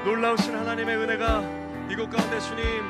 놀라우신 하나님의 은혜가 이곳 가운데 주님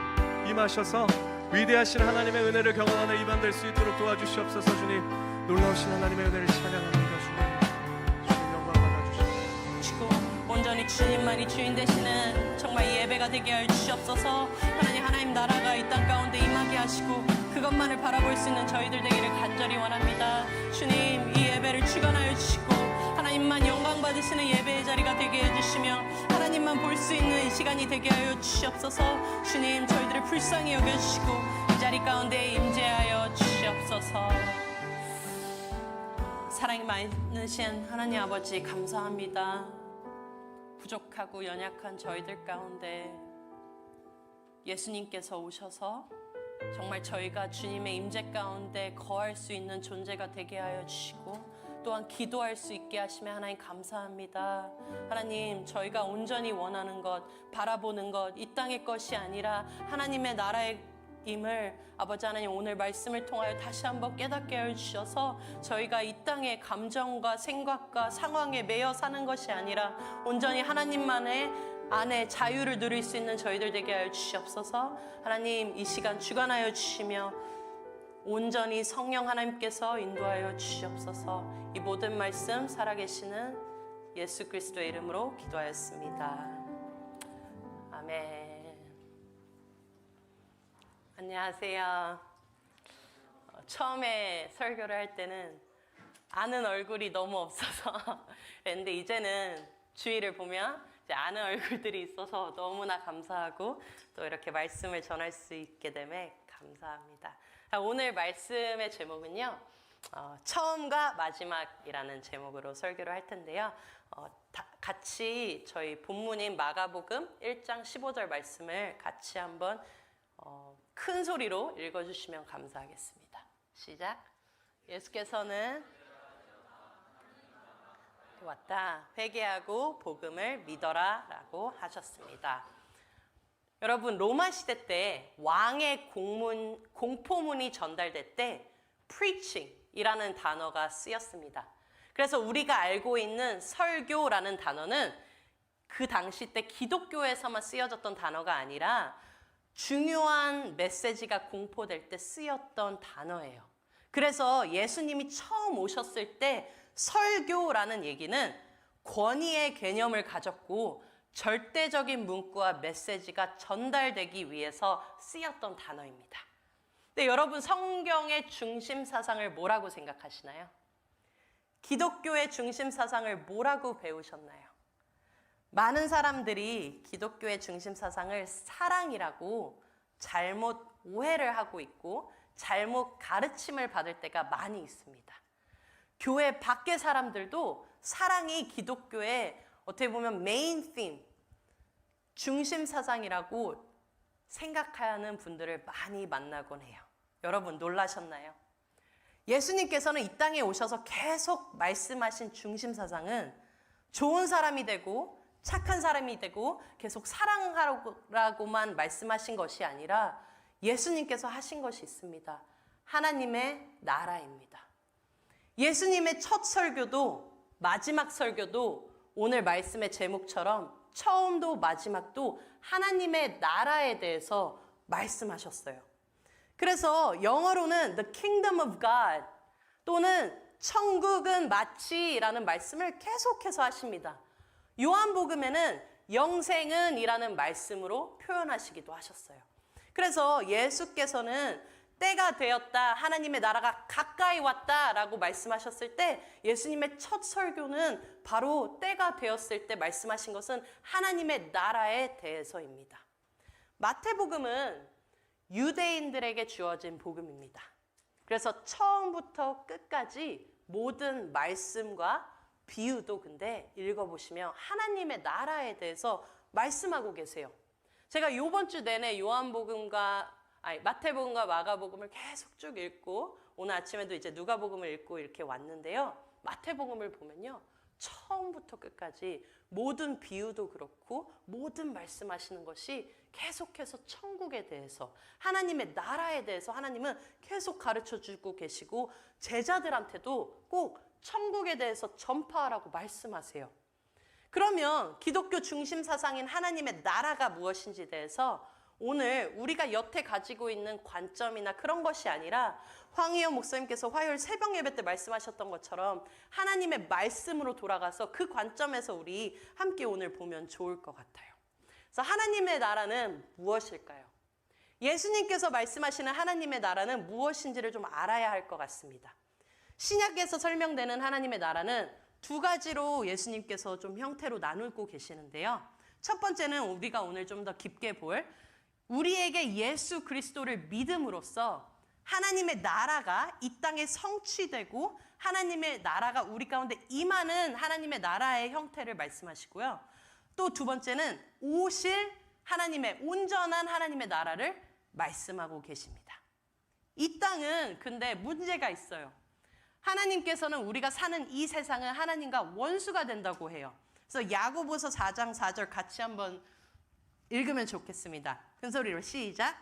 임하셔서 위대하신 하나님의 은혜를 경험하는 이반 될 수 있도록 도와주시옵소서. 주님, 놀라우신 하나님의 은혜를 찬양합니다. 주님 영광 받아주시옵소서. 온전히 주님만이 주인 되시는 정말 이 예배가 되게 하여 주시옵소서. 하나님 나라가 이 땅 가운데 임하게 하시고 그것만을 바라볼 수 있는 저희들 되기를 간절히 원합니다. 주님, 이 예배를 주관하여 주시고 하나님만 영광 받으시는 예배의 자리가 되게 해주시며 하나님만 볼 수 있는 이 시간이 되게 하여 주시옵소서. 주님, 저희들을 불쌍히 여겨주시고 이 자리 가운데 임재하여 주시옵소서. 사랑이 많으신 하나님 아버지, 감사합니다. 부족하고 연약한 저희들 가운데 예수님께서 오셔서 정말 저희가 주님의 임재 가운데 거할 수 있는 존재가 되게 하여 주시고 또한 기도할 수 있게 하시며 하나님 감사합니다. 하나님, 저희가 온전히 원하는 것, 바라보는 것, 이 땅의 것이 아니라 하나님의 나라의 임을 아버지 하나님 오늘 말씀을 통하여 다시 한번 깨닫게 하여 주셔서 저희가 이 땅의 감정과 생각과 상황에 매여 사는 것이 아니라 온전히 하나님만의 안에 자유를 누릴 수 있는 저희들 되게 하여 주시옵소서. 하나님, 이 시간 주관하여 주시며 온전히 성령 하나님께서 인도하여 주시옵소서. 이 모든 말씀 살아계시는 예수 그리스도의 이름으로 기도하였습니다. 아멘. 안녕하세요. 처음에 설교를 할 때는 아는 얼굴이 너무 없어서 근데 이제는 주위를 보면 이제 아는 얼굴들이 있어서 너무나 감사하고 또 이렇게 말씀을 전할 수 있게 됨에 감사합니다. 오늘 말씀의 제목은요, 처음과 마지막이라는 제목으로 설교를 할 텐데요. 같이 저희 본문인 마가복음 1장 15절 말씀을 같이 한번 큰 소리로 읽어주시면 감사하겠습니다. 시작. 예수께서는 왔다 회개하고 복음을 믿어라 라고 하셨습니다. 여러분, 로마 시대 때 왕의 공포문이 전달될 때 preaching 이라는 단어가 쓰였습니다. 그래서 우리가 알고 있는 설교라는 단어는 그 당시 때 기독교에서만 쓰여졌던 단어가 아니라 중요한 메시지가 공포될 때 쓰였던 단어예요. 그래서 예수님이 처음 오셨을 때 설교라는 얘기는 권위의 개념을 가졌고 절대적인 문구와 메시지가 전달되기 위해서 쓰였던 단어입니다. 근데 여러분, 성경의 중심 사상을 뭐라고 생각하시나요? 기독교의 중심 사상을 뭐라고 배우셨나요? 많은 사람들이 기독교의 중심 사상을 사랑이라고 잘못 오해를 하고 있고 잘못 가르침을 받을 때가 많이 있습니다. 교회 밖의 사람들도 사랑이 기독교의 어떻게 보면 메인 팀, 중심 사상이라고 생각하는 분들을 많이 만나곤 해요. 여러분, 놀라셨나요? 예수님께서는 이 땅에 오셔서 계속 말씀하신 중심 사상은 좋은 사람이 되고 착한 사람이 되고 계속 사랑하라고만 말씀하신 것이 아니라 예수님께서 하신 것이 있습니다. 하나님의 나라입니다. 예수님의 첫 설교도 마지막 설교도 오늘 말씀의 제목처럼 처음도 마지막도 하나님의 나라에 대해서 말씀하셨어요. 그래서 영어로는 The Kingdom of God 또는 천국은 마치라는 말씀을 계속해서 하십니다. 요한복음에는 영생은 이라는 말씀으로 표현하시기도 하셨어요. 그래서 예수께서는 때가 되었다, 하나님의 나라가 가까이 왔다 라고 말씀하셨을 때 예수님의 첫 설교는 바로 때가 되었을 때 말씀하신 것은 하나님의 나라에 대해서입니다. 마태복음은 유대인들에게 주어진 복음입니다. 그래서 처음부터 끝까지 모든 말씀과 비유도 근데 읽어보시면 하나님의 나라에 대해서 말씀하고 계세요. 제가 이번 주 내내 마태복음과 마가복음을 계속 쭉 읽고 오늘 아침에도 이제 누가복음을 읽고 이렇게 왔는데요. 마태복음을 보면요, 처음부터 끝까지 모든 비유도 그렇고 모든 말씀하시는 것이 계속해서 천국에 대해서 하나님의 나라에 대해서 하나님은 계속 가르쳐주고 계시고 제자들한테도 꼭 천국에 대해서 전파하라고 말씀하세요. 그러면 기독교 중심 사상인 하나님의 나라가 무엇인지 대해서 오늘 우리가 여태 가지고 있는 관점이나 그런 것이 아니라 황희연 목사님께서 화요일 새벽 예배 때 말씀하셨던 것처럼 하나님의 말씀으로 돌아가서 그 관점에서 우리 함께 오늘 보면 좋을 것 같아요. 그래서 하나님의 나라는 무엇일까요? 예수님께서 말씀하시는 하나님의 나라는 무엇인지를 좀 알아야 할 것 같습니다. 신약에서 설명되는 하나님의 나라는 두 가지로 예수님께서 좀 형태로 나누고 계시는데요. 첫 번째는 우리가 오늘 좀 더 깊게 볼 우리에게 예수 그리스도를 믿음으로써 하나님의 나라가 이 땅에 성취되고 하나님의 나라가 우리 가운데 임하는 하나님의 나라의 형태를 말씀하시고요. 또 두 번째는 오실 하나님의 온전한 하나님의 나라를 말씀하고 계십니다. 이 땅은 근데 문제가 있어요. 하나님께서는 우리가 사는 이 세상은 하나님과 원수가 된다고 해요. 그래서 야고보서 4장 4절 같이 한번 읽으면 좋겠습니다. 큰 소리로 시작.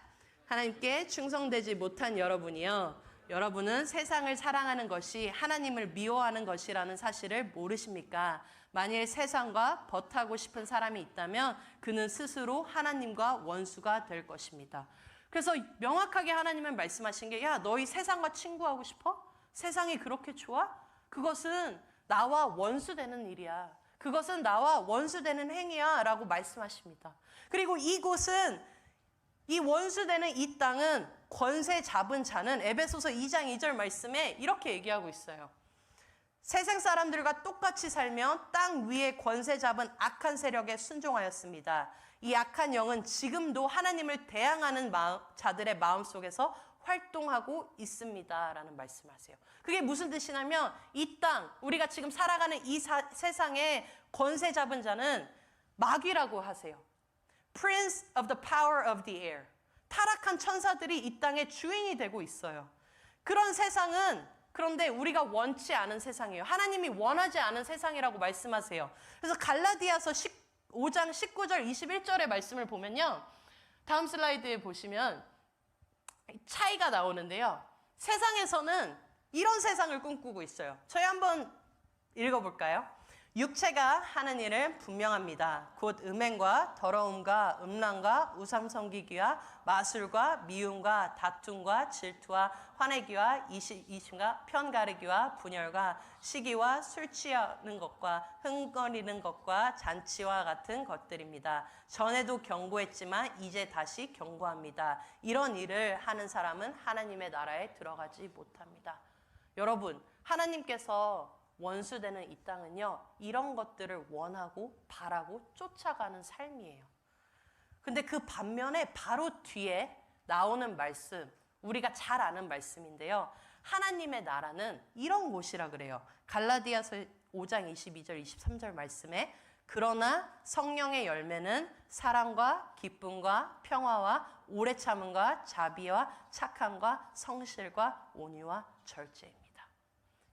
하나님께 충성되지 못한 여러분이요, 여러분은 세상을 사랑하는 것이 하나님을 미워하는 것이라는 사실을 모르십니까? 만일 세상과 벗하고 싶은 사람이 있다면 그는 스스로 하나님과 원수가 될 것입니다. 그래서 명확하게 하나님은 말씀하신 게, 야, 너희 세상과 친구하고 싶어? 세상이 그렇게 좋아? 그것은 나와 원수되는 일이야. 그것은 나와 원수되는 행위야 라고 말씀하십니다. 그리고 이곳은, 이 원수되는 이 땅은 권세 잡은 자는 에베소서 2장 2절 말씀에 이렇게 얘기하고 있어요. 세상 사람들과 똑같이 살며 땅 위에 권세 잡은 악한 세력에 순종하였습니다. 이 악한 영은 지금도 하나님을 대항하는 자들의 마음속에서 활동하고 있습니다 라는 말씀을 하세요. 그게 무슨 뜻이냐면 이 땅, 우리가 지금 살아가는 이 세상의 권세 잡은 자는 마귀라고 하세요. Prince of the power of the air. 타락한 천사들이 이 땅의 주인이 되고 있어요. 그런 세상은 그런데 우리가 원치 않은 세상이에요. 하나님이 원하지 않은 세상이라고 말씀하세요. 그래서 갈라디아서 5장 19절 21절의 말씀을 보면요. 다음 슬라이드에 보시면 차이가 나오는데요. 세상에서는 이런 세상을 꿈꾸고 있어요. 저희 한번 읽어볼까요? 육체가 하는 일은 분명합니다. 곧 음행과 더러움과 음란과 우상섬기기와 마술과 미움과 다툼과 질투와 화내기와 이심과 편가르기와 분열과 시기와 술 취하는 것과 흥거리는 것과 잔치와 같은 것들입니다. 전에도 경고했지만 이제 다시 경고합니다. 이런 일을 하는 사람은 하나님의 나라에 들어가지 못합니다. 여러분, 하나님께서 원수되는 이 땅은요, 이런 것들을 원하고 바라고 쫓아가는 삶이에요. 근데 그 반면에 바로 뒤에 나오는 말씀, 우리가 잘 아는 말씀인데요. 하나님의 나라는 이런 곳이라 그래요. 갈라디아서 5장 22절 23절 말씀에 그러나 성령의 열매는 사랑과 기쁨과 평화와 오래 참음과 자비와 착함과 성실과 온유와 절제입니다.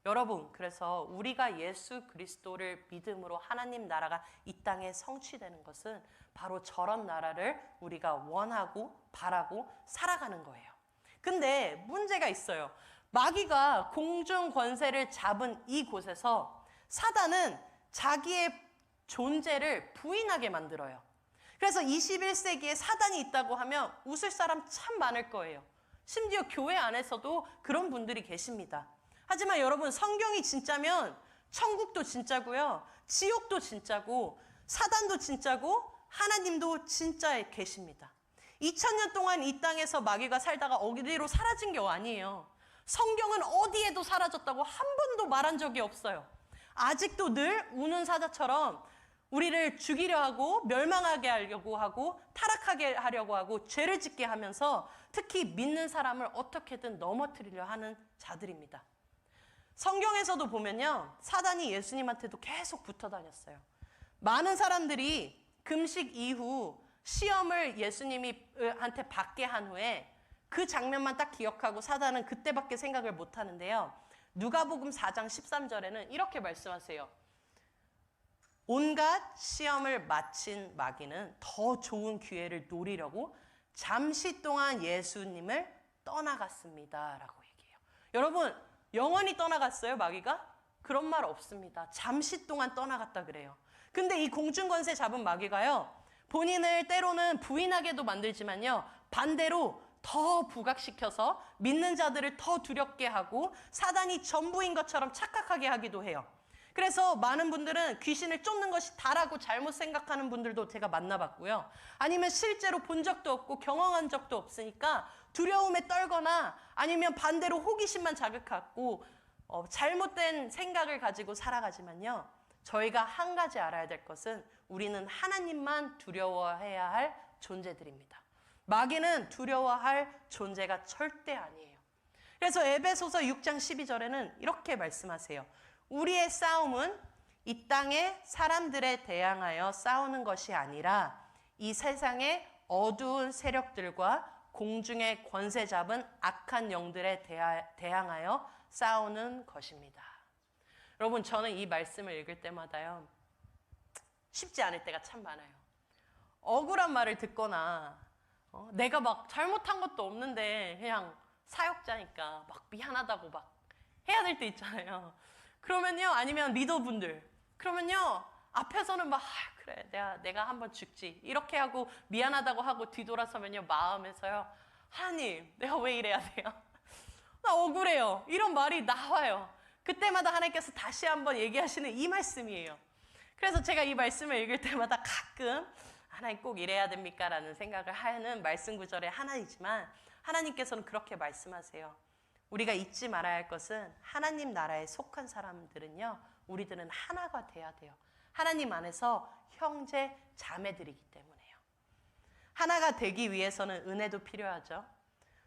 여러분, 그래서 우리가 예수 그리스도를 믿음으로 하나님 나라가 이 땅에 성취되는 것은 바로 저런 나라를 우리가 원하고 바라고 살아가는 거예요. 근데 문제가 있어요. 마귀가 공중 권세를 잡은 이곳에서 사단은 자기의 존재를 부인하게 만들어요. 그래서 21세기에 사단이 있다고 하면 웃을 사람 참 많을 거예요. 심지어 교회 안에서도 그런 분들이 계십니다. 하지만 여러분, 성경이 진짜면 천국도 진짜고요, 지옥도 진짜고, 사단도 진짜고, 하나님도 진짜에 계십니다. 2000년 동안 이 땅에서 마귀가 살다가 어디로 사라진 게 아니에요. 성경은 어디에도 사라졌다고 한 번도 말한 적이 없어요. 아직도 늘 우는 사자처럼 우리를 죽이려 하고 멸망하게 하려고 하고 타락하게 하려고 하고 죄를 짓게 하면서 특히 믿는 사람을 어떻게든 넘어뜨리려 하는 자들입니다. 성경에서도 보면요, 사단이 예수님한테도 계속 붙어 다녔어요. 많은 사람들이 금식 이후 시험을 예수님한테 받게 한 후에 그 장면만 딱 기억하고 사단은 그때밖에 생각을 못 하는데요. 누가복음 4장 13절에는 이렇게 말씀하세요. 온갖 시험을 마친 마귀는 더 좋은 기회를 노리려고 잠시 동안 예수님을 떠나갔습니다 라고 얘기해요. 여러분, 영원히 떠나갔어요, 마귀가? 그런 말 없습니다. 잠시 동안 떠나갔다 그래요. 근데 이 공중 권세 잡은 마귀가요, 본인을 때로는 부인하게도 만들지만요, 반대로 더 부각시켜서 믿는 자들을 더 두렵게 하고 사단이 전부인 것처럼 착각하게 하기도 해요. 그래서 많은 분들은 귀신을 쫓는 것이 다라고 잘못 생각하는 분들도 제가 만나봤고요. 아니면 실제로 본 적도 없고 경험한 적도 없으니까 두려움에 떨거나 아니면 반대로 호기심만 자극하고 잘못된 생각을 가지고 살아가지만요. 저희가 한 가지 알아야 될 것은 우리는 하나님만 두려워해야 할 존재들입니다. 마귀는 두려워할 존재가 절대 아니에요. 그래서 에베소서 6장 12절에는 이렇게 말씀하세요. 우리의 싸움은 이 땅의 사람들에 대항하여 싸우는 것이 아니라 이 세상의 어두운 세력들과 공중의 권세 잡은 악한 영들에 대항하여 싸우는 것입니다. 여러분, 저는 이 말씀을 읽을 때마다요, 쉽지 않을 때가 참 많아요. 억울한 말을 듣거나 내가 막 잘못한 것도 없는데 그냥 사역자니까 막 미안하다고 막 해야 될 때 있잖아요. 그러면요, 아니면 리더분들, 그러면요 앞에서는 막 그래 내가 한번 죽지 이렇게 하고 미안하다고 하고 뒤돌아서면요, 마음에서요, 하나님 내가 왜 이래야 돼요? 나 억울해요. 이런 말이 나와요. 그때마다 하나님께서 다시 한번 얘기하시는 이 말씀이에요. 그래서 제가 이 말씀을 읽을 때마다 가끔 하나님 꼭 이래야 됩니까? 라는 생각을 하는 말씀 구절의 하나이지만 하나님께서는 그렇게 말씀하세요. 우리가 잊지 말아야 할 것은 하나님 나라에 속한 사람들은요, 우리들은 하나가 돼야 돼요. 하나님 안에서 형제 자매들이기 때문에요. 하나가 되기 위해서는 은혜도 필요하죠.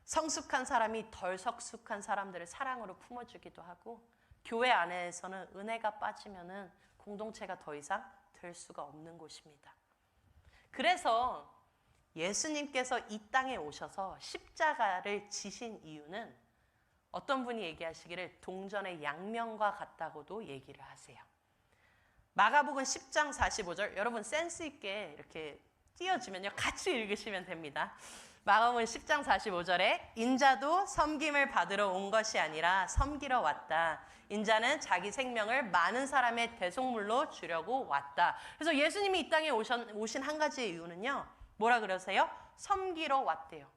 성숙한 사람이 덜 성숙한 사람들을 사랑으로 품어주기도 하고, 교회 안에서는 은혜가 빠지면은 공동체가 더 이상 될 수가 없는 곳입니다. 그래서 예수님께서 이 땅에 오셔서 십자가를 지신 이유는 어떤 분이 얘기하시기를 동전의 양면과 같다고도 얘기를 하세요. 마가복음 10장 45절, 여러분 센스 있게 이렇게 띄워주면요, 같이 읽으시면 됩니다. 마가복음 10장 45절에 인자도 섬김을 받으러 온 것이 아니라 섬기러 왔다. 인자는 자기 생명을 많은 사람의 대속물로 주려고 왔다. 그래서 예수님이 이 땅에 오신 한 가지의 이유는요, 뭐라 그러세요? 섬기러 왔대요.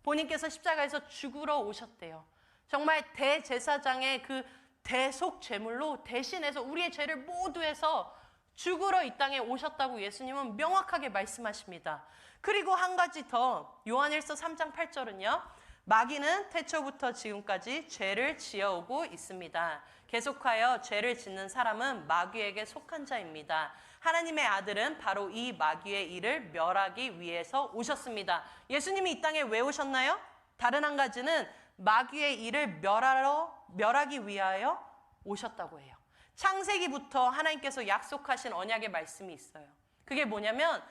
본인께서 십자가에서 죽으러 오셨대요. 정말 대제사장의 그 대속 제물로 대신해서 우리의 죄를 모두 해서 죽으러 이 땅에 오셨다고 예수님은 명확하게 말씀하십니다. 그리고 한 가지 더, 요한일서 3장 8절은요, 마귀는 태초부터 지금까지 죄를 지어오고 있습니다. 계속하여 죄를 짓는 사람은 마귀에게 속한 자입니다. 하나님의 아들은 바로 이 마귀의 일을 멸하기 위해서 오셨습니다. 예수님이 이 땅에 왜 오셨나요? 다른 한 가지는 마귀의 일을 멸하기 위하여 오셨다고 해요. 창세기부터 하나님께서 약속하신 언약의 말씀이 있어요. 그게 뭐냐면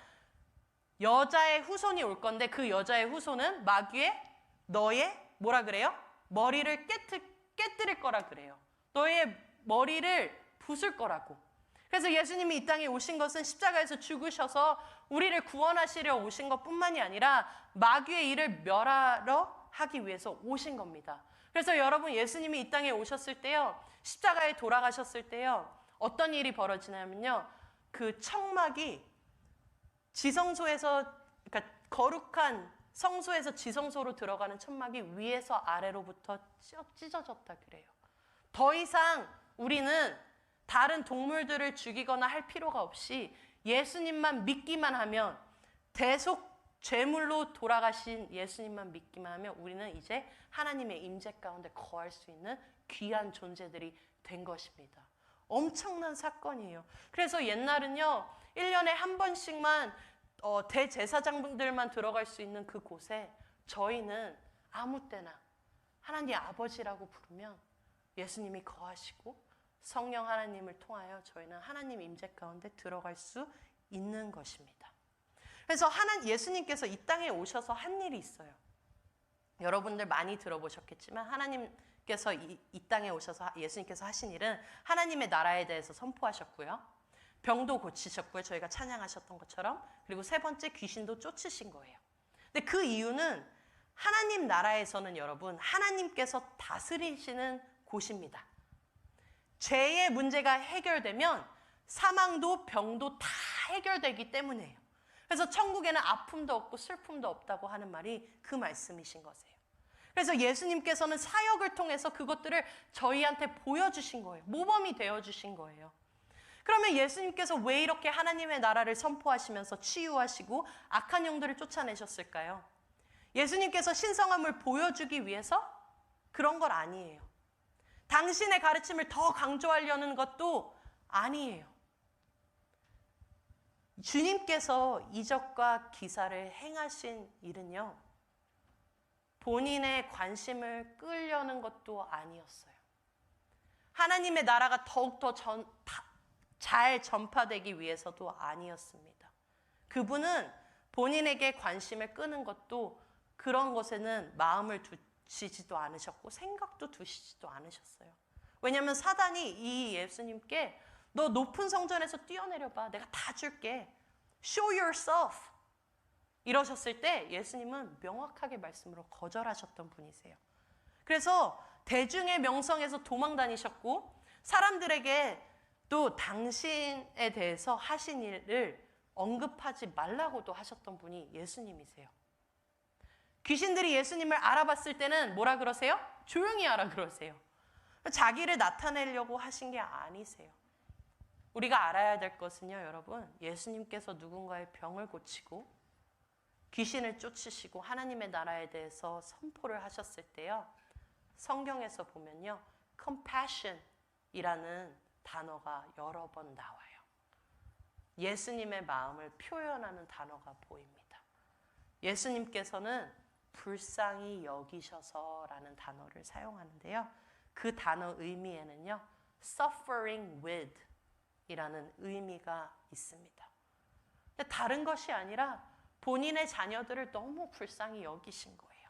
여자의 후손이 올 건데 그 여자의 후손은 너의 뭐라 그래요? 머리를 깨뜨릴 거라 그래요. 너의 머리를 부술 거라고. 그래서 예수님이 이 땅에 오신 것은 십자가에서 죽으셔서 우리를 구원하시려 오신 것뿐만이 아니라 마귀의 일을 멸하러 하기 위해서 오신 겁니다. 그래서 여러분, 예수님이 이 땅에 오셨을 때요, 십자가에 돌아가셨을 때요, 어떤 일이 벌어지냐면요, 그 청막이 지성소에서, 그러니까 거룩한 성소에서 지성소로 들어가는 천막이 위에서 아래로부터 찢어졌다 그래요. 더 이상 우리는 다른 동물들을 죽이거나 할 필요가 없이 예수님만 믿기만 하면, 대속 제물로 돌아가신 예수님만 믿기만 하면 우리는 이제 하나님의 임재 가운데 거할 수 있는 귀한 존재들이 된 것입니다. 엄청난 사건이에요. 그래서 옛날은요, 1년에 한 번씩만 대제사장분들만 들어갈 수 있는 그 곳에 저희는 아무 때나 하나님 아버지라고 부르면 예수님이 거하시고 성령 하나님을 통하여 저희는 하나님 임재 가운데 들어갈 수 있는 것입니다. 그래서 예수님께서 이 땅에 오셔서 한 일이 있어요. 여러분들 많이 들어보셨겠지만 하나님께서 이 땅에 오셔서 예수님께서 하신 일은 하나님의 나라에 대해서 선포하셨고요. 병도 고치셨고요. 저희가 찬양하셨던 것처럼. 그리고 세 번째, 귀신도 쫓으신 거예요. 근데 그 이유는 하나님 나라에서는 여러분, 하나님께서 다스리시는 곳입니다. 죄의 문제가 해결되면 사망도 병도 다 해결되기 때문이에요. 그래서 천국에는 아픔도 없고 슬픔도 없다고 하는 말이 그 말씀이신 거세요. 그래서 예수님께서는 사역을 통해서 그것들을 저희한테 보여주신 거예요. 모범이 되어주신 거예요. 그러면 예수님께서 왜 이렇게 하나님의 나라를 선포하시면서 치유하시고 악한 영들을 쫓아내셨을까요? 예수님께서 신성함을 보여주기 위해서 그런 걸 아니에요. 당신의 가르침을 더 강조하려는 것도 아니에요. 주님께서 이적과 기사를 행하신 일은요, 본인의 관심을 끌려는 것도 아니었어요. 하나님의 나라가 더욱더 잘 전파되기 위해서도 아니었습니다. 그분은 본인에게 관심을 끄는 것도 그런 것에는 마음을 두시지도 않으셨고 생각도 두시지도 않으셨어요. 왜냐하면 사단이 이 예수님께 너 높은 성전에서 뛰어내려봐. 내가 다 줄게. Show yourself. 이러셨을 때 예수님은 명확하게 말씀으로 거절하셨던 분이세요. 그래서 대중의 명성에서 도망 다니셨고 사람들에게 또 당신에 대해서 하신 일을 언급하지 말라고도 하셨던 분이 예수님이세요. 귀신들이 예수님을 알아봤을 때는 뭐라 그러세요? 조용히 하라 그러세요. 자기를 나타내려고 하신 게 아니세요. 우리가 알아야 될 것은요, 여러분, 예수님께서 누군가의 병을 고치고 귀신을 쫓으시고 하나님의 나라에 대해서 선포를 하셨을 때요, 성경에서 보면요, compassion이라는 단어가 여러 번 나와요. 예수님의 마음을 표현하는 단어가 보입니다. 예수님께서는 불쌍히 여기셔서라는 단어를 사용하는데요, 그 단어 의미에는요, suffering with 이라는 의미가 있습니다. 근데 다른 것이 아니라 본인의 자녀들을 너무 불쌍히 여기신 거예요.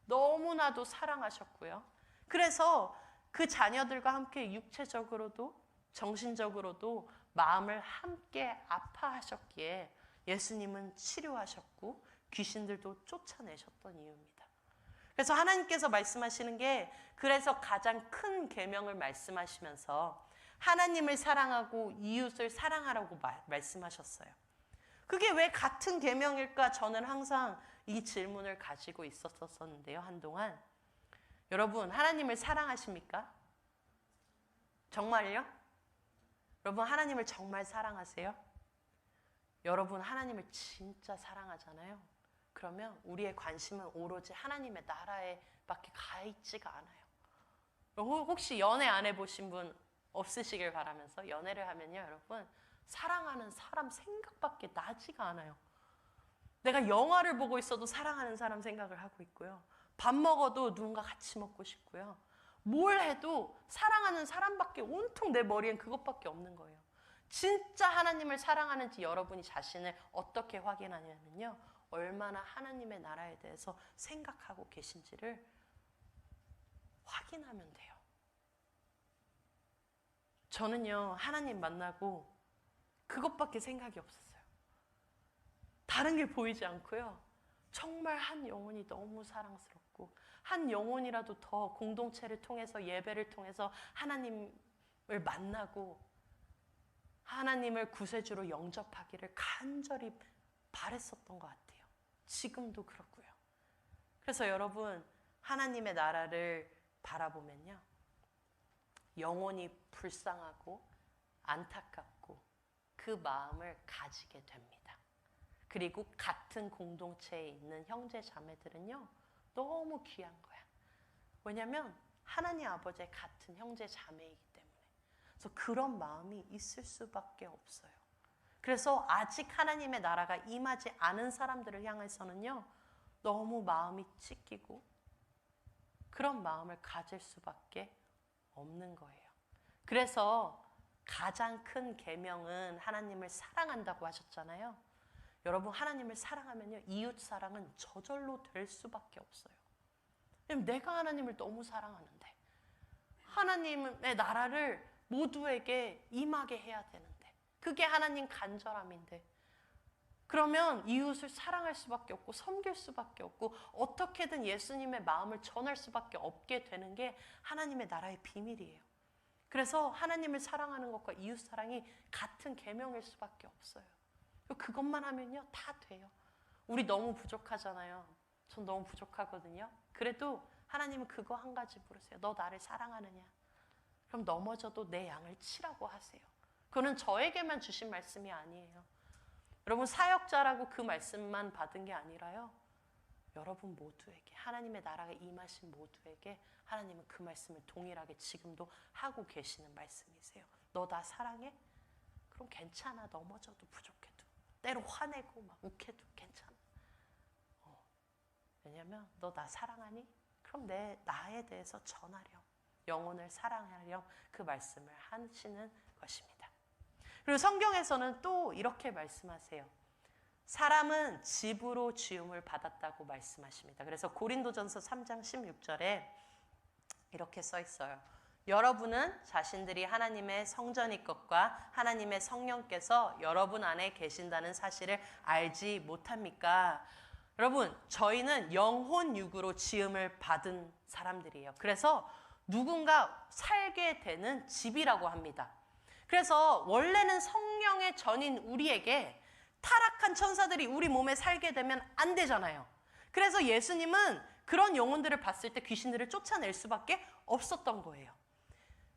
너무나도 사랑하셨고요. 그래서 그 자녀들과 함께 육체적으로도 정신적으로도 마음을 함께 아파하셨기에 예수님은 치료하셨고 귀신들도 쫓아내셨던 이유입니다. 그래서 하나님께서 말씀하시는 게, 그래서 가장 큰 계명을 말씀하시면서 하나님을 사랑하고 이웃을 사랑하라고 말씀하셨어요. 그게 왜 같은 계명일까? 저는 항상 이 질문을 가지고 있었었는데요, 한동안. 여러분, 하나님을 사랑하십니까? 정말요? 여러분, 하나님을 정말 사랑하세요? 여러분, 하나님을 진짜 사랑하잖아요. 그러면 우리의 관심은 오로지 하나님의 나라에 밖에 가 있지가 않아요. 혹시 연애 안 해보신 분 없으시길 바라면서, 연애를 하면요, 여러분, 사랑하는 사람 생각밖에 나지가 않아요. 내가 영화를 보고 있어도 사랑하는 사람 생각을 하고 있고요. 밥 먹어도 누군가 같이 먹고 싶고요. 뭘 해도 사랑하는 사람밖에, 온통 내 머리엔 그것밖에 없는 거예요. 진짜 하나님을 사랑하는지 여러분이 자신을 어떻게 확인하냐면요, 얼마나 하나님의 나라에 대해서 생각하고 계신지를 확인하면 돼요. 저는요, 하나님 만나고 그것밖에 생각이 없었어요. 다른 게 보이지 않고요, 정말 한 영혼이 너무 사랑스럽고, 한 영혼이라도 더 공동체를 통해서, 예배를 통해서 하나님을 만나고 하나님을 구세주로 영접하기를 간절히 바랬었던 것 같아요. 지금도 그렇고요. 그래서 여러분, 하나님의 나라를 바라보면요, 영혼이 불쌍하고 안타깝고 그 마음을 가지게 됩니다. 그리고 같은 공동체에 있는 형제 자매들은요, 너무 귀한 거야. 왜냐하면 하나님 아버지의 같은 형제 자매이기 때문에. 그래서 그런 마음이 있을 수밖에 없어요. 그래서 아직 하나님의 나라가 임하지 않은 사람들을 향해서는요, 너무 마음이 찢기고 그런 마음을 가질 수밖에 없는 거예요. 그래서 가장 큰 계명은 하나님을 사랑한다고 하셨잖아요. 여러분, 하나님을 사랑하면요, 이웃 사랑은 저절로 될 수밖에 없어요. 왜냐면 내가 하나님을 너무 사랑하는데, 하나님의 나라를 모두에게 임하게 해야 되는데, 그게 하나님 간절함인데, 그러면 이웃을 사랑할 수밖에 없고 섬길 수밖에 없고 어떻게든 예수님의 마음을 전할 수밖에 없게 되는 게 하나님의 나라의 비밀이에요. 그래서 하나님을 사랑하는 것과 이웃 사랑이 같은 계명일 수밖에 없어요. 그것만 하면요 다 돼요. 우리 너무 부족하잖아요. 전 너무 부족하거든요. 그래도 하나님은 그거 한 가지 물으세요. 너 나를 사랑하느냐? 그럼 넘어져도 내 양을 치라고 하세요. 그거는 저에게만 주신 말씀이 아니에요. 여러분 사역자라고 그 말씀만 받은 게 아니라요. 여러분 모두에게 하나님의 나라가 임하신 모두에게 하나님은 그 말씀을 동일하게 지금도 하고 계시는 말씀이세요. 너 나 사랑해? 그럼 괜찮아. 넘어져도 부족해도 때로 화내고 막 욱해도 괜찮아. 왜냐면 너 나 사랑하니? 그럼 나에 대해서 전하렴. 영혼을 사랑하렴. 그 말씀을 하시는 것입니다. 그리고 성경에서는 또 이렇게 말씀하세요. 사람은 집으로 지음을 받았다고 말씀하십니다. 그래서 고린도전서 3장 16절에 이렇게 써 있어요. 여러분은 자신들이 하나님의 성전일 것과 하나님의 성령께서 여러분 안에 계신다는 사실을 알지 못합니까? 여러분, 저희는 영혼 육으로 지음을 받은 사람들이에요. 그래서 누군가 살게 되는 집이라고 합니다. 그래서 원래는 성령의 전인 우리에게 타락한 천사들이 우리 몸에 살게 되면 안 되잖아요. 그래서 예수님은 그런 영혼들을 봤을 때 귀신들을 쫓아낼 수밖에 없었던 거예요.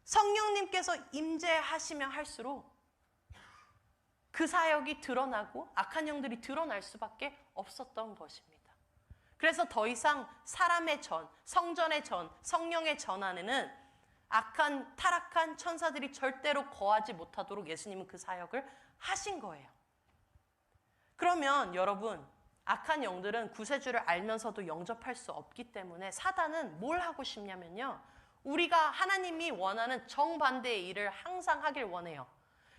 성령님께서 임재하시면 할수록 그 사역이 드러나고 악한 영들이 드러날 수밖에 없었던 것입니다. 그래서 더 이상 사람의 전, 성전의 전, 성령의 전 안에는 악한 타락한 천사들이 절대로 거하지 못하도록 예수님은 그 사역을 하신 거예요. 그러면 여러분, 악한 영들은 구세주를 알면서도 영접할 수 없기 때문에 사단은 뭘 하고 싶냐면요. 우리가 하나님이 원하는 정반대의 일을 항상 하길 원해요.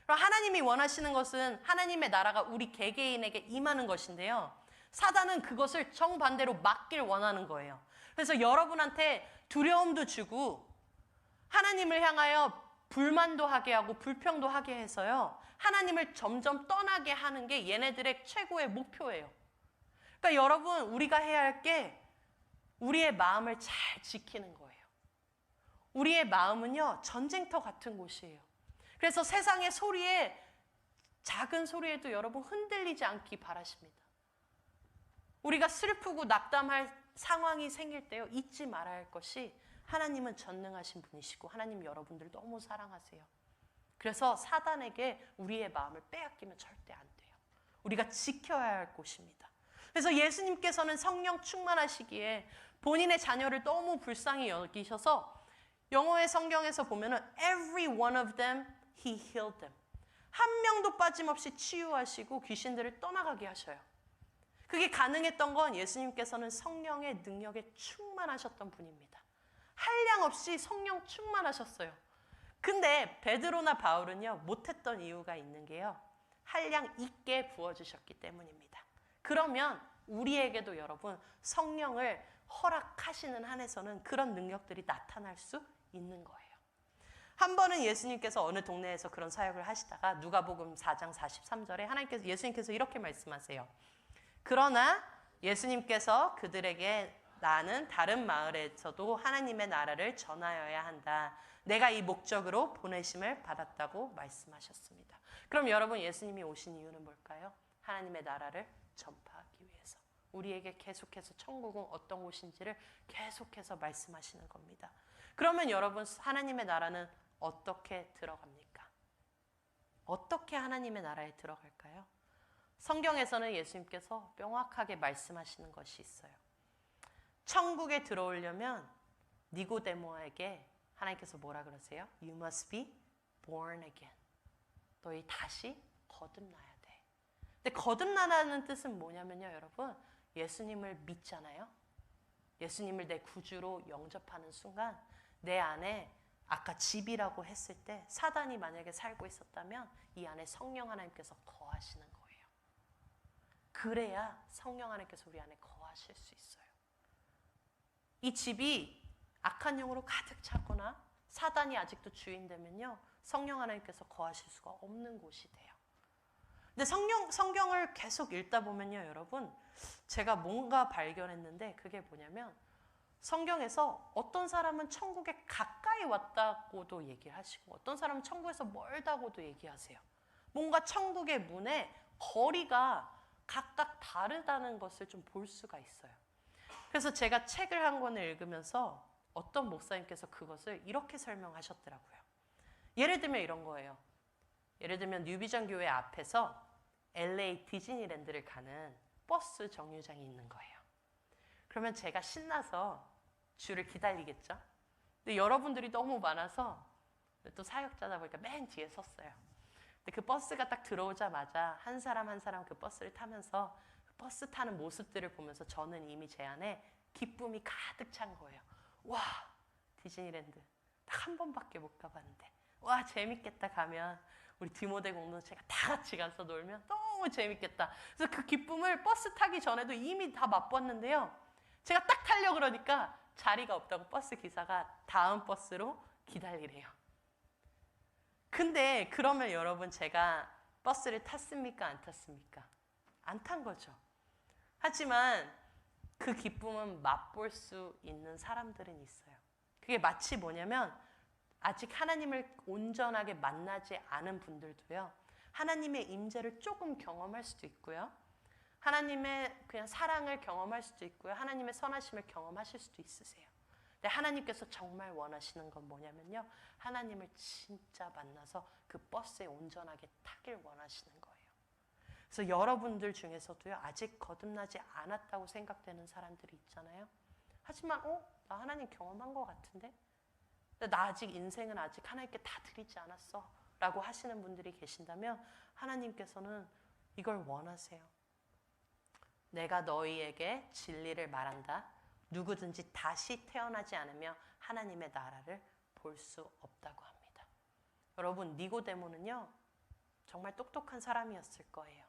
그럼 하나님이 원하시는 것은 하나님의 나라가 우리 개개인에게 임하는 것인데요. 사단은 그것을 정반대로 막길 원하는 거예요. 그래서 여러분한테 두려움도 주고 하나님을 향하여 불만도 하게 하고 불평도 하게 해서요. 하나님을 점점 떠나게 하는 게 얘네들의 최고의 목표예요. 그러니까 여러분, 우리가 해야 할 게 우리의 마음을 잘 지키는 거예요. 우리의 마음은요, 전쟁터 같은 곳이에요. 그래서 세상의 소리에, 작은 소리에도 여러분 흔들리지 않기 바라십니다. 우리가 슬프고 낙담할 상황이 생길 때요, 잊지 말아야 할 것이 하나님은 전능하신 분이시고 하나님 여러분들 너무 사랑하세요. 그래서 사단에게 우리의 마음을 빼앗기면 절대 안 돼요. 우리가 지켜야 할 곳입니다. 그래서 예수님께서는 성령 충만하시기에 본인의 자녀를 너무 불쌍히 여기셔서 영어의 성경에서 보면은 every one of them he healed them. 한 명도 빠짐없이 치유하시고 귀신들을 떠나가게 하셔요. 그게 가능했던 건 예수님께서는 성령의 능력에 충만하셨던 분입니다. 한량 없이 성령 충만하셨어요. 근데 베드로나 바울은요, 못했던 이유가 있는 게요, 한량 있게 부어주셨기 때문입니다. 그러면 우리에게도 여러분 성령을 허락하시는 한에서는 그런 능력들이 나타날 수 있는 거예요. 한 번은 예수님께서 어느 동네에서 그런 사역을 하시다가 누가복음 4장 43절에 예수님께서 이렇게 말씀하세요. 그러나 예수님께서 그들에게 나는 다른 마을에서도 하나님의 나라를 전하여야 한다. 내가 이 목적으로 보내심을 받았다고 말씀하셨습니다. 그럼 여러분, 예수님이 오신 이유는 뭘까요? 하나님의 나라를 전파하기 위해서. 우리에게 계속해서 천국은 어떤 곳인지를 계속해서 말씀하시는 겁니다. 그러면 여러분, 하나님의 나라는 어떻게 들어갑니까? 어떻게 하나님의 나라에 들어갈까요? 성경에서는 예수님께서 명확하게 말씀하시는 것이 있어요. 천국에 들어오려면 니고데모에게 하나님께서 뭐라 그러세요? You must be born again. 너희 다시 거듭나야 돼. 근데 거듭나라는 뜻은 뭐냐면요, 여러분. 예수님을 믿잖아요. 예수님을 내 구주로 영접하는 순간 내 안에 아까 집이라고 했을 때 사단이 만약에 살고 있었다면 이 안에 성령 하나님께서 거하시는 거예요. 그래야 성령 하나님께서 우리 안에 거하실 수 있어요. 이 집이 악한 영으로 가득 찼거나 사단이 아직도 주인되면요, 성령 하나님께서 거하실 수가 없는 곳이 돼요. 근데 성경을 계속 읽다 보면요, 여러분, 제가 뭔가 발견했는데 그게 뭐냐면 성경에서 어떤 사람은 천국에 가까이 왔다고도 얘기를 하시고 어떤 사람은 천국에서 멀다고도 얘기하세요. 뭔가 천국의 문에 거리가 각각 다르다는 것을 좀 볼 수가 있어요. 그래서 제가 책을 한 권을 읽으면서 어떤 목사님께서 그것을 이렇게 설명하셨더라고요. 예를 들면 이런 거예요. 예를 들면 뉴비전 교회 앞에서 LA 디즈니랜드를 가는 버스 정류장이 있는 거예요. 그러면 제가 신나서 줄을 기다리겠죠. 근데 여러분들이 너무 많아서 또 사역자다 보니까 맨 뒤에 섰어요. 근데 그 버스가 딱 들어오자마자 한 사람 한 사람 그 버스를 타면서 그 버스 타는 모습들을 보면서 저는 이미 제 안에 기쁨이 가득 찬 거예요. 와, 디즈니랜드 딱 한 번밖에 못 가봤는데 와, 재밌겠다. 가면 우리 디모데 공동체가 다 같이 가서 놀면 너무 재밌겠다. 그래서 그 기쁨을 버스 타기 전에도 이미 다 맛봤는데요. 제가 딱 타려고 그러니까 자리가 없다고 버스 기사가 다음 버스로 기다리래요. 근데 그러면 여러분 제가 버스를 탔습니까? 안 탔습니까? 안 탄 거죠. 하지만 그 기쁨은 맛볼 수 있는 사람들은 있어요. 그게 마치 뭐냐면 아직 하나님을 온전하게 만나지 않은 분들도요. 하나님의 임재를 조금 경험할 수도 있고요. 하나님의 그냥 사랑을 경험할 수도 있고요. 하나님의 선하심을 경험하실 수도 있으세요. 근데 하나님께서 정말 원하시는 건 뭐냐면요. 하나님을 진짜 만나서 그 버스에 온전하게 타길 원하시는 거예요. 그래서 여러분들 중에서도요. 아직 거듭나지 않았다고 생각되는 사람들이 있잖아요. 하지만 나 하나님 경험한 것 같은데? 나 아직 인생은 아직 하나님께 다 드리지 않았어 라고 하시는 분들이 계신다면 하나님께서는 이걸 원하세요. 내가 너희에게 진리를 말한다. 누구든지 다시 태어나지 않으며 하나님의 나라를 볼 수 없다고 합니다. 여러분, 니고데모는요 정말 똑똑한 사람이었을 거예요.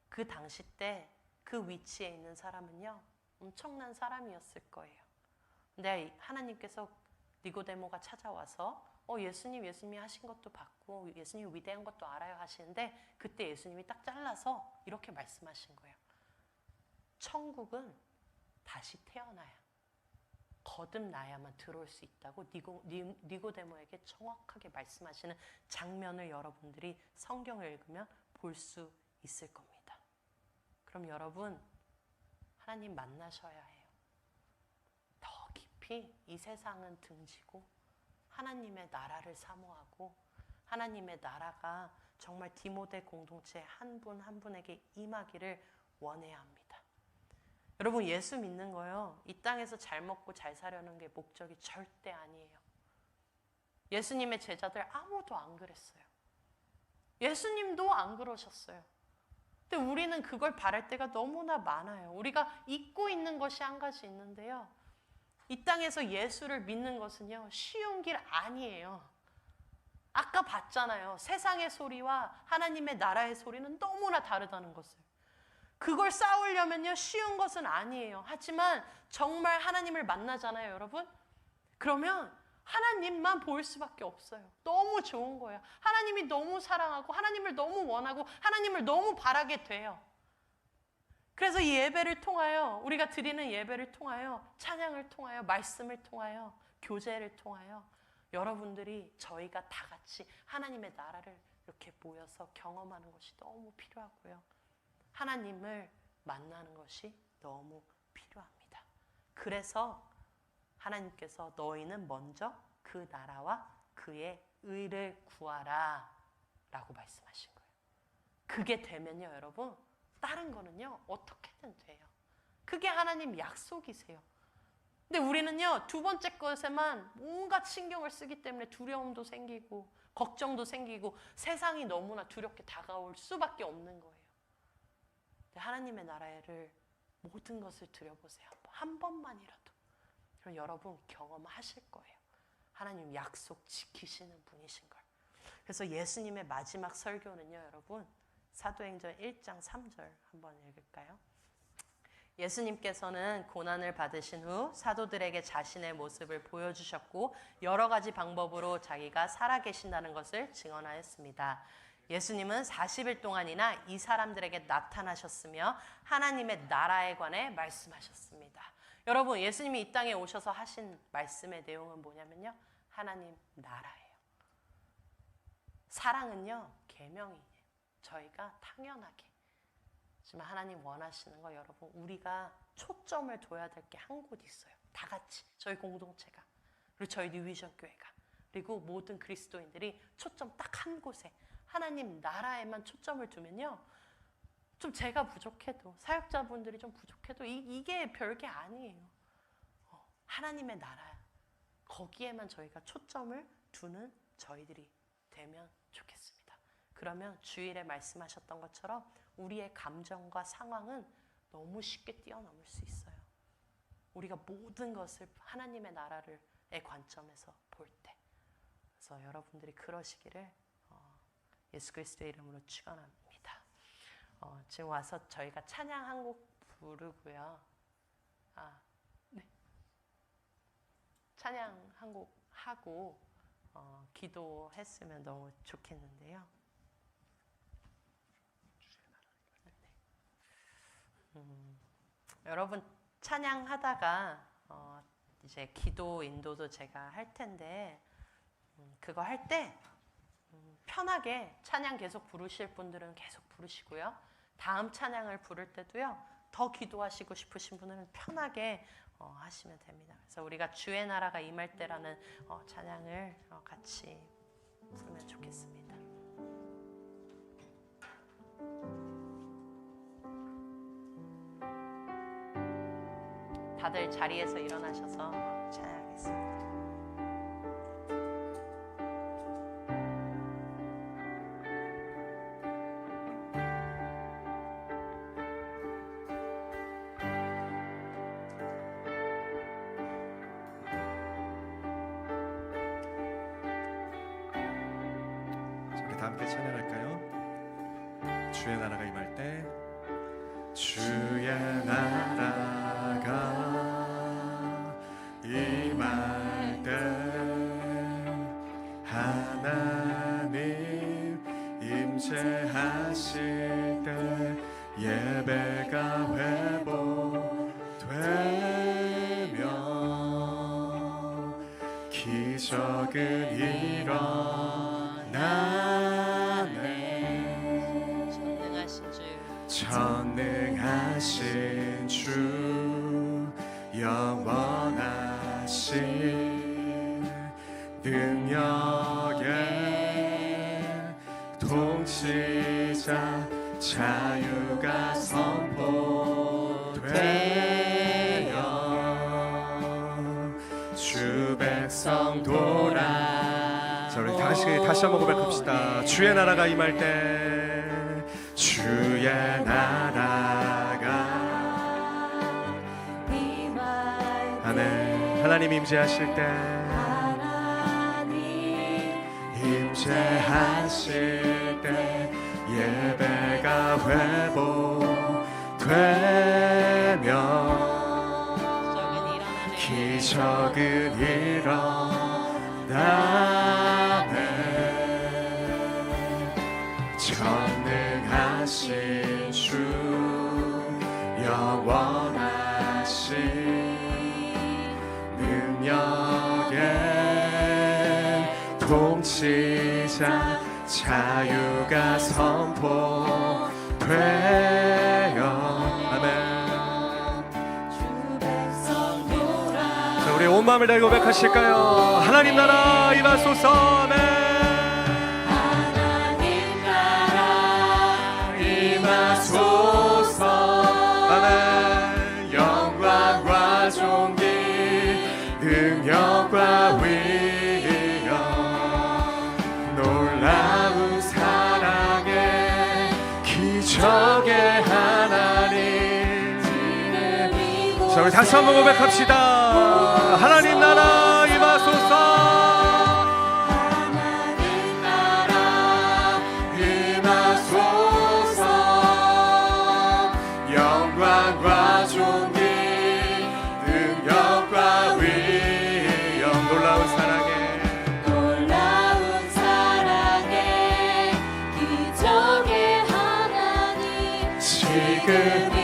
그 당시 때 그 위치에 있는 사람은요 엄청난 사람이었을 거예요. 근데 하나님께서 니고데모가 찾아와서 예수님이 하신 것도 봤고 예수님 위대한 것도 알아요 하시는데 그때 예수님이 딱 잘라서 이렇게 말씀하신 거예요. 천국은 다시 태어나야 거듭나야만 들어올 수 있다고 니고데모에게 정확하게 말씀하시는 장면을 여러분들이 성경을 읽으면 볼 수 있을 겁니다. 그럼 여러분 하나님 만나셔야 해요. 더 깊이 이 세상은 등지고 하나님의 나라를 사모하고 하나님의 나라가 정말 디모데 공동체 한 분 한 분에게 임하기를 원해야 합니다. 여러분 예수 믿는 거요. 이 땅에서 잘 먹고 잘 사려는 게 목적이 절대 아니에요. 예수님의 제자들 아무도 안 그랬어요. 예수님도 안 그러셨어요. 근데 우리는 그걸 바랄 때가 너무나 많아요. 우리가 잊고 있는 것이 한 가지 있는데요. 이 땅에서 예수를 믿는 것은요. 쉬운 길 아니에요. 아까 봤잖아요. 세상의 소리와 하나님의 나라의 소리는 너무나 다르다는 것을. 그걸 싸우려면요. 쉬운 것은 아니에요. 하지만 정말 하나님을 만나잖아요, 여러분. 그러면 하나님만 볼 수밖에 없어요. 너무 좋은 거예요. 하나님이 너무 사랑하고 하나님을 너무 원하고 하나님을 너무 바라게 돼요. 그래서 이 예배를 통하여 우리가 드리는 예배를 통하여 찬양을 통하여 말씀을 통하여 교제를 통하여 여러분들이 저희가 다 같이 하나님의 나라를 이렇게 모여서 경험하는 것이 너무 필요하고요. 하나님을 만나는 것이 너무 필요합니다. 그래서 하나님께서 너희는 먼저 그 나라와 그의 의를 구하라 라고 말씀하신 거예요. 그게 되면요 여러분 다른 거는요 어떻게든 돼요. 그게 하나님 약속이세요. 근데 우리는요 두 번째 것에만 온갖 신경을 쓰기 때문에 두려움도 생기고 걱정도 생기고 세상이 너무나 두렵게 다가올 수밖에 없는 거예요. 근데 하나님의 나라를 모든 것을 드려보세요. 한 번만이라도. 그럼 여러분 경험하실 거예요. 하나님 약속 지키시는 분이신 걸. 그래서 예수님의 마지막 설교는요 여러분 사도행전 1장 3절 한번 읽을까요? 예수님께서는 고난을 받으신 후 사도들에게 자신의 모습을 보여주셨고 여러 가지 방법으로 자기가 살아계신다는 것을 증언하였습니다. 예수님은 40일 동안이나 이 사람들에게 나타나셨으며 하나님의 나라에 관해 말씀하셨습니다. 여러분, 예수님이 이 땅에 오셔서 하신 말씀의 내용은 뭐냐면요, 하나님 나라예요. 사랑은요, 계명이에요. 저희가 당연하게. 하지만 하나님 원하시는 거, 여러분, 우리가 초점을 둬야 될 게 한 곳 있어요. 다 같이, 저희 공동체가, 그리고 저희 뉴비전 교회가, 그리고 모든 그리스도인들이 초점 딱 한 곳에, 하나님 나라에만 초점을 두면요, 좀 제가 부족해도, 사역자분들이 좀 부족해도 이게 별게 아니에요. 하나님의 나라, 거기에만 저희가 초점을 두는 저희들이 되면 좋겠습니다. 그러면 주일에 말씀하셨던 것처럼 우리의 감정과 상황은 너무 쉽게 뛰어넘을 수 있어요. 우리가 모든 것을 하나님의 나라의 관점에서 볼 때. 그래서 여러분들이 그러시기를 예수 그리스도의 이름으로 축원합니다. 지금 와서 저희가 찬양 한 곡 부르고요. 네. 찬양 한 곡 하고 기도했으면 너무 좋겠는데요. 여러분, 찬양하다가 이제 기도 인도도 제가 할 텐데, 그거 할 때 편하게 찬양 계속 부르실 분들은 계속 부르시고요. 다음 찬양을 부를 때도요, 더 기도하시고 싶으신 분은 편하게 하시면 됩니다. 그래서 우리가 주의 나라가 임할 때라는 찬양을 같이 부르면 좋겠습니다. 다들 자리에서 일어나셔서 찬양하겠습니다. 다 함께 찬양할까요? 주의 나라가 임할 때, 주의 나라가 임할 때, 하나님 임재하실 때, 예배가 회복되며 기적은 일어나 전능하신 주, 영원하신 능력의 통치자, 자유가 선포되어 주 백성 돌아. 자, 우리 다시 한번 고백합시다. 주의 나라가 임할 때, 주의 나라가 하나님 임재하실 때, 임재하실 때, 예배가 회복되며 기적은 일어나네. 전능하신 주, 영원하신 능력의 통치자, 자유가 선포되어. 아멘. 자, 우리 온 마음을 다해 고백하실까요? 하나님 나라 임하소서. 아멘. 아멘. 영광과 존귀, 능력과 위엄, 놀라운 사랑의 기적의 하나님. 자, 우리 다시 한번 고백합시다. 하나님 나라 임하소서.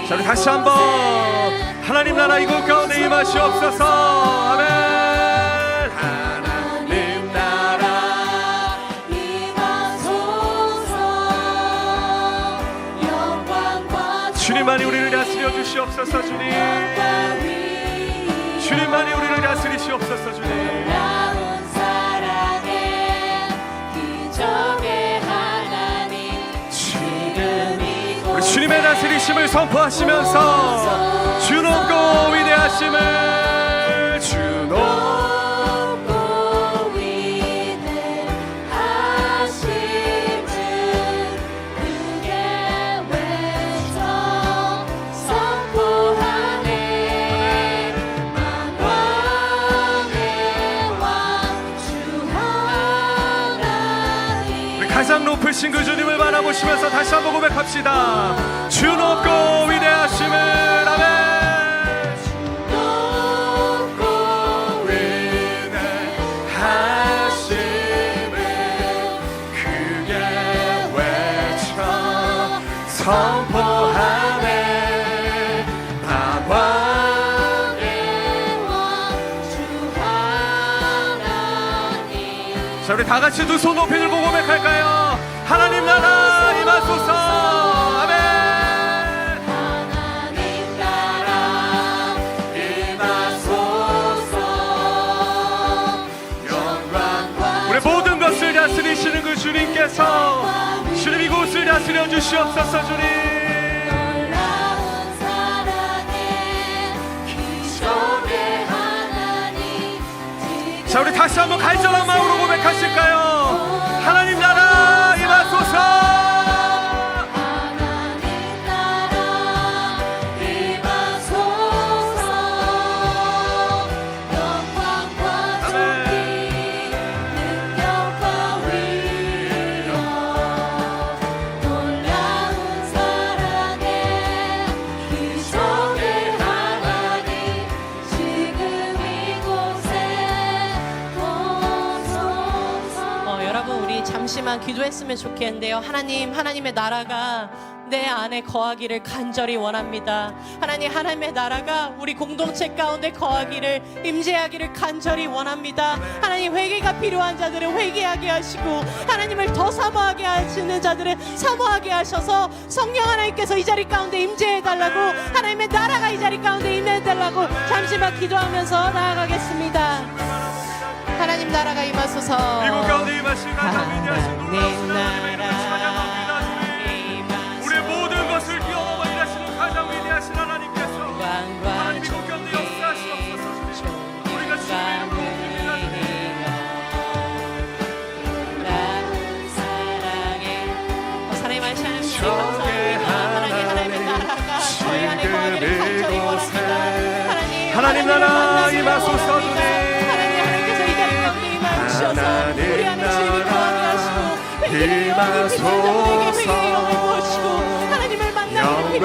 자, 우리 다시 한번 하나님 나라 이곳 가운데 임하시옵소서. 아멘. 하나님 나라 임하소서. 영광과 주님만이 우리를 다스려 주시옵소서. 주님 주님만이 우리를 다스리시옵소서. 주님 놀라운 사랑의 기적의 하나님 지금 이곳에 우리 주님의 다스리심을 선포하시면서 주 높고 위대하심을 주 높고 높고 위대하심을 크게 외쳐 선포하네. 만왕의 왕 주 하나님 우리 가장 높으신 그 주님을 바라보시면서 다시 한번 고백합시다. 주 높고 위대하심을 아멘. 높고 위대하심을 크게 외쳐 선포하네. 만왕의 주 하나님 자, 우리 다 같이 두 손 높이 들고 고백할까요? 하나님 나라 임하소서. 아멘. 하나님 나라 임하소서. 영광과 우리 모든 것을 다스리시는 그 주님께서 주님 이곳을 다스려 주시옵소서. 주님 놀라운 사랑의 기적의 하나님 자, 우리 다시 한번 간절한 마음으로 고백하실까요? 하나님 나라 임하소서. 하나님 나라 임하소서. 영광과 존귀 능력과 위력 놀라운 사랑의 기적의 하나님 지금 이곳에 오소서. 여러분 우리 잠시만 기도했으면 좋겠는데요. 하나님, 하나님의 나라가 내 안에 거하기를 간절히 원합니다. 하나님의 나라가 우리 공동체 가운데 거하기를 임재하기를 간절히 원합니다. 하나님 회개가 필요한 자들은 회개하게 하시고 하나님을 더 사모하게 하시는 자들은 사모하게 하셔서 성령 하나님께서 이 자리 가운데 임재해달라고 하나님의 나라가 이 자리 가운데 임해달라고 잠시만 기도하면서 나아가겠습니다. 하나님 나라가 임하소서. 이곳 가운데 임하신 가장 위대하신 놀라우신 하나님의 이름을 찬양합니다. 주님 우리의 모든 것을 뛰어넘어 일하시는 가장 위대하신 하나님께서 하나님 이곳 가운데 역사하시옵소서. 주님 우리가 주님의 이름을 높입니다. 주님 사랑의 말씀 감사합니다. 하나님의 나라가 저희 안에 거하기를 간절히 원합니다. 하나님 나라 임하소서. 주님 하나님께서 이 자리 가운데 임하셔서 우리 안에 주님이 거하게 하시고 회개의 영이 필요한 자들에게 회개의 영을 부으시고 하나님을 만나기를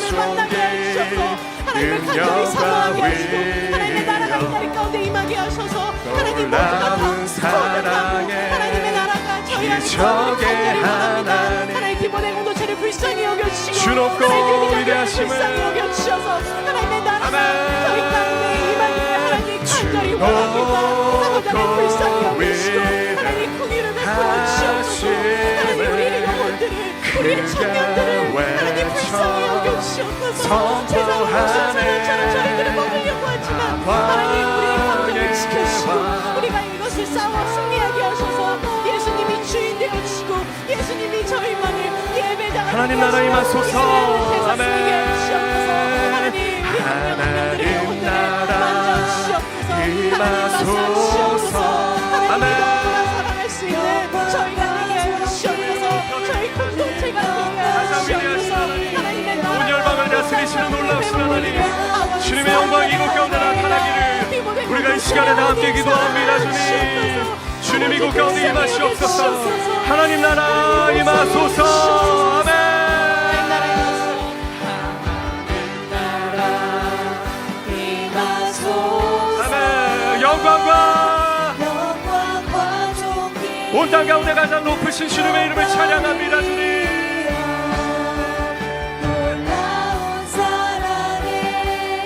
필요한 자들을 하나님을 만나게 하셔서 하나님을 간절히 사모하게 하시고 하나님의 나라가 이 자리 가운데 임하게 하셔서 하나님 모두가 다 구원하고 하나님의 나라가 저희 안에 거하기를 간절히 원합니다. 하나님 기본의 공동체를 불쌍히 여겨주시고 주 높고 하나님 위대하심을 불쌍히 여겨주셔서 하나님의 나라가 아멘. 저희 가운데 임하기를 하나님 간절히 원합니다. 사모자를 불쌍히 여기시고 하나님 궁유를 베풀어 주시옵소서. 하나님 우리의 영혼들을 우리의 청년들을 하나님 불쌍히 여겨주시옵소서. 세상은 무슨 사람처럼 저희들을 먹으려고 하지만 하나님 우리의 영혼을 지켜주시고 우리가 이것을 싸워 승리하게 하셔서 예수님이 주인 되어주시고 예수님이 저희만을 예배당을 하나님 나라 임하소서. 아멘. 하나님 나라 임하소서. 아멘. 살아갈 수 있는 저희가 되게 하여 주시옵소서. 저희 공동체가 되게 하여 주시옵소서. 하나님의 온 열방을 다스리시는 놀라우신 하나님 주님의 영광이 이곳 가운데 나타나기를 우리가 이 시간에 다 함께 기도합니다. 주님 주님 이곳 가운데 임하시옵소서. 하나님 나라 임하소서. 아멘. 아멘. 영광과 온 땅 가운데 가장 높으신 주님의 이름을 찬양합니다. 주님 놀라운 사랑의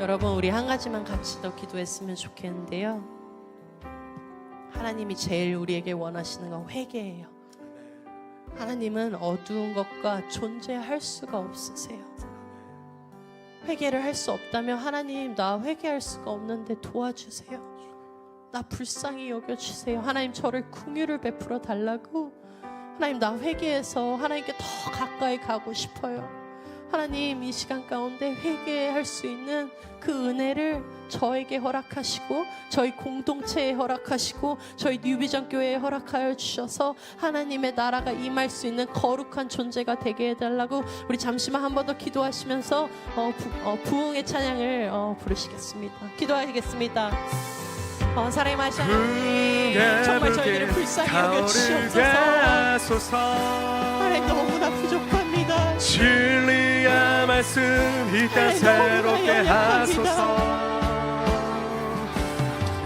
여러분, 우리 한 가지만 같이 더 기도했으면 좋겠는데요. 하나님이 제일 우리에게 원하시는 건 회개예요. 하나님은 어두운 것과 존재할 수가 없으세요. 회개를 할 수 없다면 하나님, 나 회개할 수가 없는데 도와주세요. 나 불쌍히 여겨주세요. 하나님, 저를 긍휼을 베풀어 달라고. 하나님, 나 회개해서 하나님께 더 가까이 가고 싶어요. 하나님, 이 시간 가운데 회개할 수 있는 그 은혜를 저에게 허락하시고, 저희 공동체에 허락하시고, 저희 뉴비전 교회에 허락하여 주셔서 하나님의 나라가 임할 수 있는 거룩한 존재가 되게 해달라고. 우리 잠시만 한 번 더 기도하시면서 부흥의 찬양을 부르시겠습니다. 기도하겠습니다. 사랑의 마시 하나님, 정말 저희들을 불쌍히 여겨주시옵소서. 하나님, 너무나 부족합니다. 진리의 말씀 이 땅 새롭게 하소서.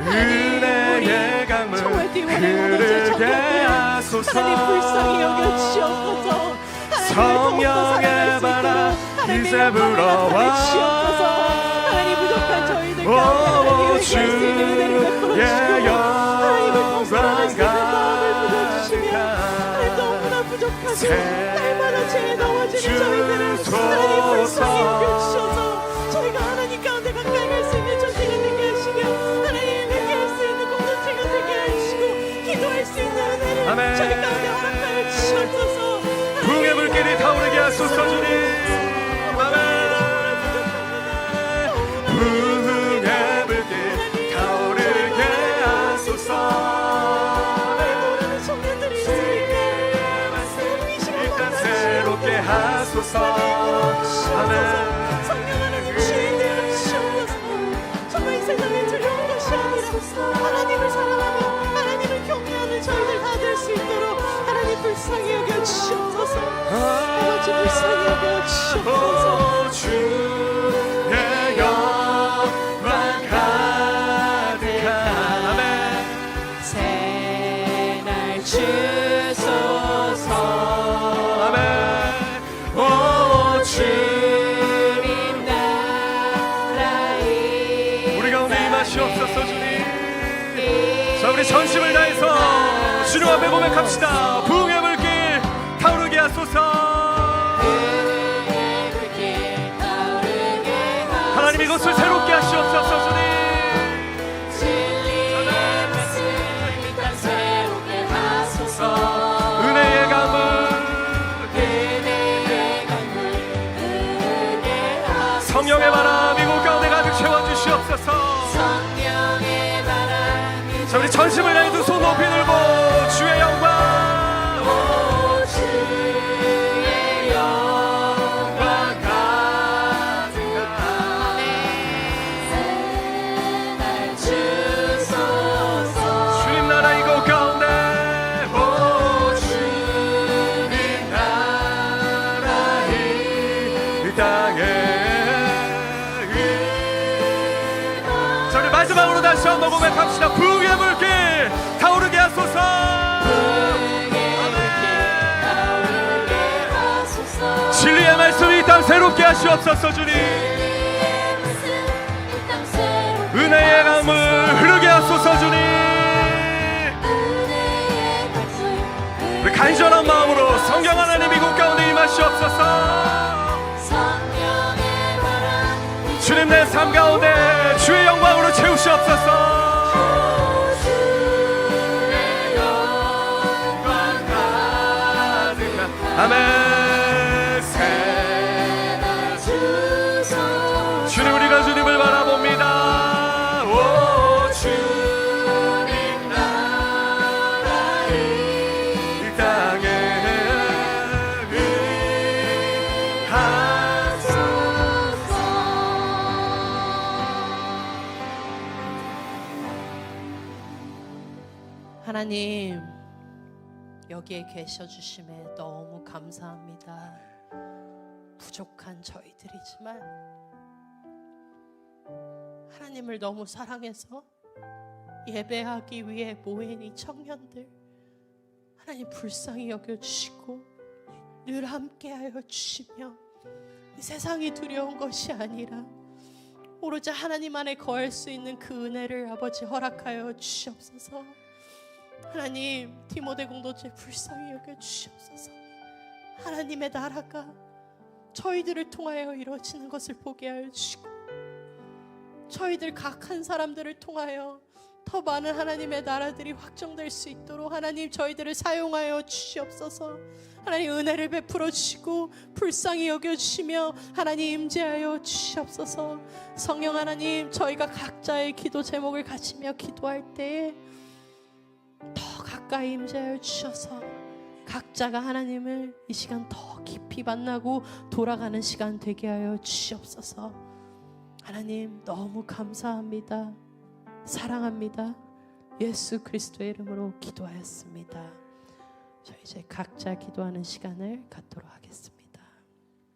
은혜의 강물 흐르게 하소서. 하나님, 불쌍히 여겨주시옵소서. 성령의 바람 이제 불어와. 하나님, 부족한 저희들 가운데 주의 영광 가득한 너무나 부족하고 날마다 죄에 넘어지는 저희들을 하나님 불쌍히 여겨주셔서 저희가 하나님 가운데 가까이 갈 수 있는 존재가 되게 하시며, 하나님 회개할 수 있는 공동체가 되게 하시고, 기도할 수 있는 은혜를 아멘. 저희 가운데 허락하여 주시옵소서. 부흥의 물길이 타오르게 하소서. 주님, 아멘. 부흥의 물길 타오르게 하소서. 일단 새롭게 하소서. 아멘. 성령 하나님 주인되어 주시옵소서. 정말 이 세상에 두려운 것이 아니라 하나님을 사랑하며 하나님을 경외하는 저희들 다 될 수 있도록 하나님 불쌍히 여겨 주시옵소서. 아버지 불쌍히 여겨 주시옵소서. 주의 영광 가득한 아멘. 새날 주소서. 아멘. 오 주님 나라의 우리 가운데 임하시옵소서. 주님, 자, 우리 전심을 다해서 주님 앞에 고백합시다. 부흥의 물길 타오르게 하소서. 하나님, 이것을 새롭게 하시옵소서. 주님, 은혜의 강물 성령의 바람 이곳 가운데 가득 채워주시옵소서. 자, 우리 전심을 다해 두 손 높이 들고 주의 영광, 주의 영광 가득한 주님 나라 이곳 가운데, 오 주님 나라 이 땅에. 자, 우리 마지막으로 다시 한번 고백합시다. 부흥의 물길 타오르게 하소서. 진리의 말씀 이 땅 새롭게 하시옵소서. 주님, 은혜의 강물 흐르게 하소서. 주님, 우리 간절한 마음으로 성경 하나님 이곳 가운데 임하시옵소서. 주님, 내 삶 가운데 주의 영광으로 채우시옵소서. 아멘. 주님, 우리가 주님을 바라봅니다. 오 주님 나라 이 땅에 하나님, 여기에 계셔 주심에 너무 감사합니다. 부족한 저희들이지만 하나님을 너무 사랑해서 예배하기 위해 모인 이 청년들, 하나님 불쌍히 여겨주시고 늘 함께하여 주시며, 이 세상이 두려운 것이 아니라 오로지 하나님 안에 거할 수 있는 그 은혜를 아버지 허락하여 주시옵소서. 하나님, 디모데 공동체 불쌍히 여겨 주시옵소서. 하나님의 나라가 저희들을 통하여 이루어지는 것을 보게 하여 주시고, 저희들 각 한 사람들을 통하여 더 많은 하나님의 나라들이 확정될 수 있도록 하나님 저희들을 사용하여 주시옵소서. 하나님 은혜를 베풀어 주시고 불쌍히 여겨주시며 하나님 임재하여 주시옵소서. 성령 하나님, 저희가 각자의 기도 제목을 가지며 기도할 때에 더 가까이 임재하여 주셔서 각자가 하나님을 이 시간 더 깊이 만나고 돌아가는 시간 되게 하여 주시옵소서. 하나님 너무 감사합니다. 사랑합니다. 예수 그리스도의 이름으로 기도하였습니다. 저희 이제 각자 기도하는 시간을 갖도록 하겠습니다.